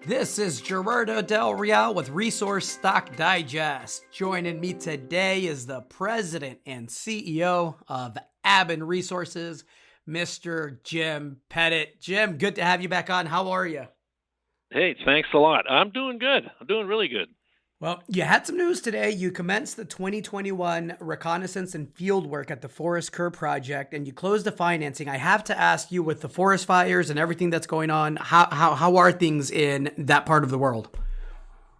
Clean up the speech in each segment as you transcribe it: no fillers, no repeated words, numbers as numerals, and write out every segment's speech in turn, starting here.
This is Gerardo Del Real with Resource Stock Digest. Joining me today is the president and CEO of Aben Resources, Mr. Jim Pettit. Jim, good to have you back on. How are you? Hey, thanks a lot. I'm doing good. I'm doing really good. Well, you had some news today. You commenced the 2021 reconnaissance and field work at the Forest Kerr project, and you closed the financing. I have to ask you, with the forest fires and everything that's going on, how are things in that part of the world?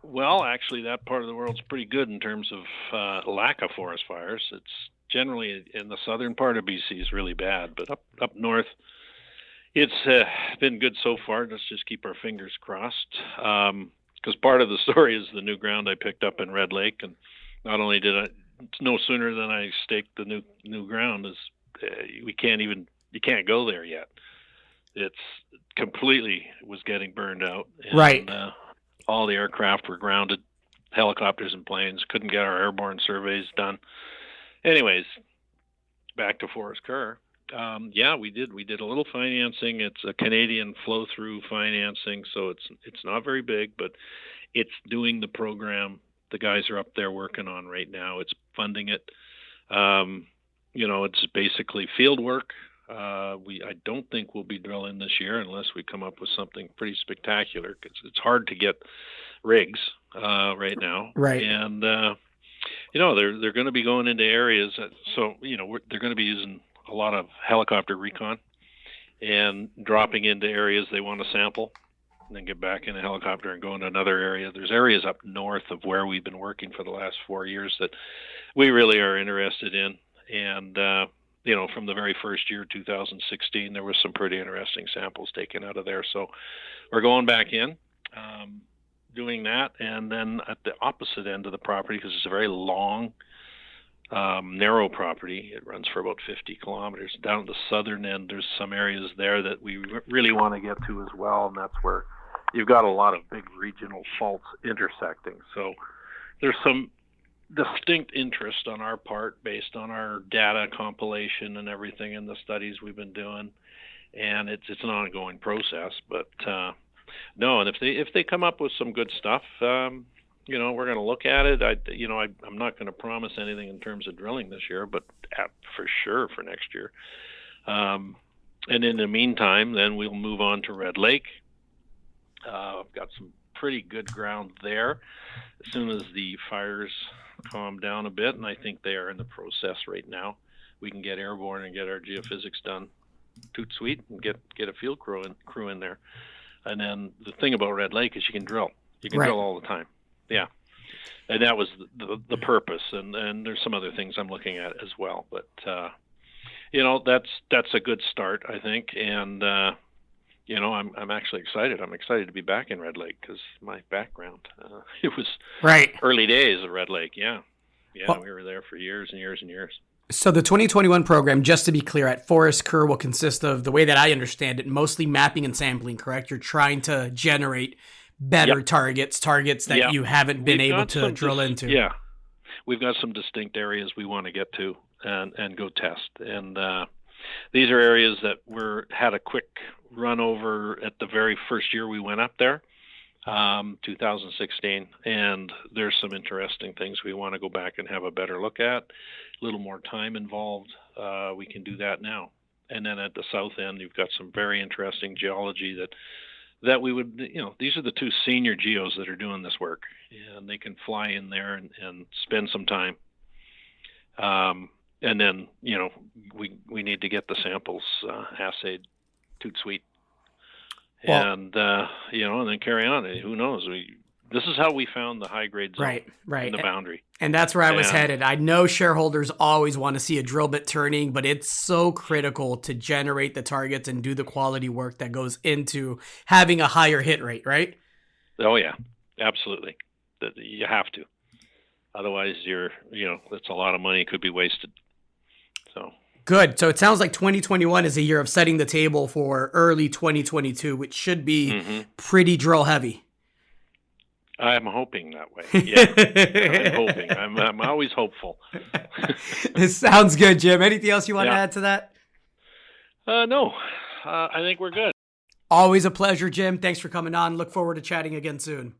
Well, actually, that part of the world's pretty good in terms of lack of forest fires. It's generally in the southern part of BC is really bad, but up north, it's been good so far. Let's just keep our fingers crossed. Because part of the story is the new ground I picked up in Red Lake, and not only did it's no sooner than I staked the new ground is you can't go there yet. It's completely was getting burned out, and, right. All the aircraft were grounded, helicopters and planes couldn't get our airborne surveys done. Anyways, back to Forest Kerr. We did a little financing. It's a Canadian flow-through financing, so it's not very big, but it's doing the program the guys are up there working on right now. It's funding it. It's basically field work. I don't think we'll be drilling this year unless we come up with something pretty spectacular, because it's hard to get rigs right now. Right. And they're going to be going into areas they're going to be using a lot of helicopter recon and dropping into areas they want to sample, and then get back in a helicopter and go into another area. There's areas up north of where we've been working for the last 4 years that we really are interested in. And, from the very first year, 2016, there was some pretty interesting samples taken out of there. So we're going back in, doing that. And then at the opposite end of the property, because it's a very long, narrow property. It runs for about 50 kilometers. Down at the southern end, there's some areas there that we really want to get to as well, and that's where you've got a lot of big regional faults intersecting. So there's some distinct interest on our part based on our data compilation and everything and the studies we've been doing, and it's an ongoing process. But no, and if they come up with some good stuff, we're going to look at it. I'm not going to promise anything in terms of drilling this year, but for sure for next year. And in the meantime, then we'll move on to Red Lake. I've got some pretty good ground there. As soon as the fires calm down a bit, and I think they are in the process right now, we can get airborne and get our geophysics done toot sweet and get a field crew in there. And then the thing about Red Lake is you can drill. You can drill all the time. Yeah, and that was the purpose, and there's some other things I'm looking at as well. But that's a good start, I think, and I'm actually excited. I'm excited to be back in Red Lake because my background it was early days of Red Lake. Yeah, well, we were there for years and years and years. So the 2021 program, just to be clear, at Forest Kerr will consist of, the way that I understand it, mostly mapping and sampling. Correct? You're trying to generate better targets that you haven't been able to drill into. Yeah, we've got some distinct areas we want to get to and go test. And these are areas that had a quick run over at the very first year we went up there, 2016. And there's some interesting things we want to go back and have a better look at. A little more time involved. We can do that now. And then at the south end, you've got some very interesting geology that we would, these are the two senior geos that are doing this work, and they can fly in there and spend some time. And then, we need to get the samples assayed toot sweet. Well, and then carry on. Who knows? This is how we found the high-grade zone in the boundary. And that's where I was headed. I know shareholders always want to see a drill bit turning, but it's so critical to generate the targets and do the quality work that goes into having a higher hit rate, right? Oh, yeah, absolutely. You have to. Otherwise, that's a lot of money could be wasted. So good. So it sounds like 2021 is a year of setting the table for early 2022, which should be pretty drill heavy. I'm hoping that way. Yeah, I'm hoping. I'm always hopeful. This sounds good, Jim. Anything else you want to add to that? No. I think we're good. Always a pleasure, Jim. Thanks for coming on. Look forward to chatting again soon.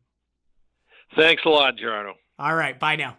Thanks a lot, Gerardo. All right. Bye now.